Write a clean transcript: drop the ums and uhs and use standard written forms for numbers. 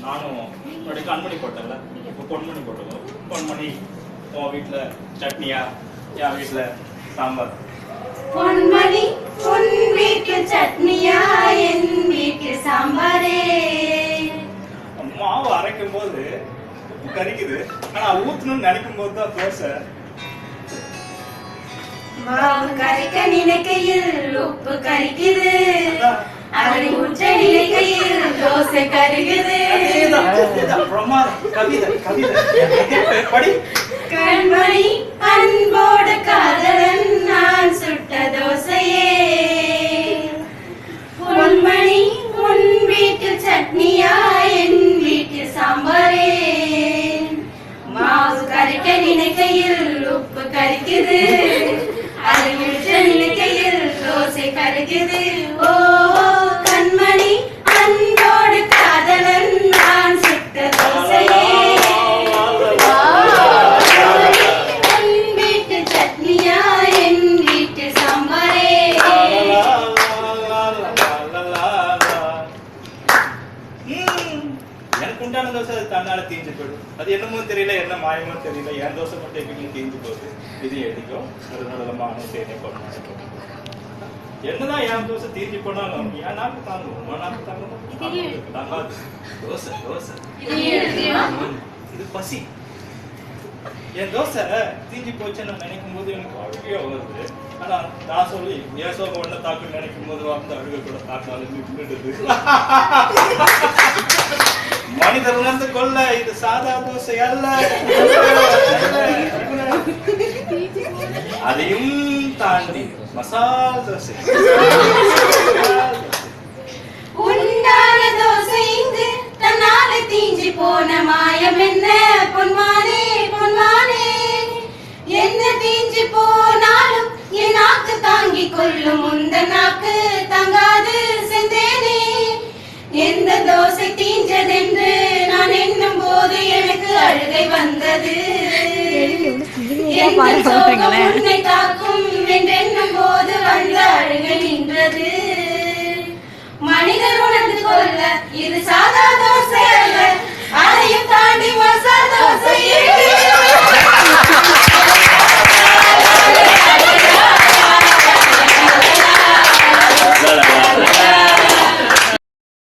நானும் என்னுடைய கண்மணி போட்டல, இப்போ பொன்மணி போட்டோம். பொன்மணி உன் வீட்டுல சட்னியா, என் வீட்டுல சாம்பார். பொன்மணி உன் வீட்டு சட்னியா, என் வீட்டு சாம்பாரே. மாவு அரைக்கும் போது உப்பு கறிக்குது, ஆனா ஊத்தணும்னு நினைக்கும் போது தான் தோசை. மாவு கரைக்க நினைக்கையில் உப்பு கறிக்குது, அதை ஊற்ற நினைக்கையில் தோசை கருகுது. கண்மணி அன்போடு காதலன் நான் சுட்ட தோசையே. பொன்மணி உன் வீட்டு சட்னியா, என் வீட்டு சாம்பாரே. மாவு கரைக்க நினைக்கையில் உப்பு கறிக்குது, அதை ஊற்ற நினைக்கையில் தோசை கருகுது. ஓ கண்மணி அன்போடு காதலன் நான் சுட்ட தோசையே. உன் வீட்டு சட்னியா, என் வீட்டு சாம்பாரே. எனக்கு உண்டான தோசை அது தன்னால தீஞ்சு போயிடும். அது என்னமோ தெரியல, என்ன மாயமோ தெரியல, என் தோசை மட்டும் எப்படி தீஞ்சு போகுது. இது எழுதிக்கும் ஒரு நல்லமான தேனை கொண்டாடும். என்னதான் என் தோசை தீஞ்சு போனாலும் என் நாக்கு தாங்கும், உன் நாக்கு தாங்கும். தோசை தோசை இது பசி. என் தோசை தீஞ்சு போச்சுன்னு நினைக்கும் போது எனக்கு அழுகையா வருது. ஆனா நான் சொல்லி என் சோகம் ஒண்ணு தாக்குன்னு நினைக்கும் போது அந்த அழுகை கூட தாக்காலும் நின்றுடுது. மனிதர் உணர்ந்து கொள்ள இது சாதா தோசை அல்ல, அதையும் தாண்டி மசால் தோசை. உண்டான தோசை இங்கு தன்னால தீஞ்சு போன மாயம் என்ன பொன்மானே பொன்மானே. என்ன தீஞ்சு போனாலும் என் நாக்கு தாங்கிக் கொள்ளும், உந்த நாக்கு தாங்காது சென்றேனே. எந்த தோசை தீஞ்சதென்று நான் எண்ணும் போது எனக்கு அழுகை வந்தது. எந்த சோகம் உன்னை தாக்கும் என்றெண்ணும் போது வந்த அழுகை நின்றது. மனிதர் உணர்ந்து கொள்ள இது சாதா தோசை அல்ல, அதையும்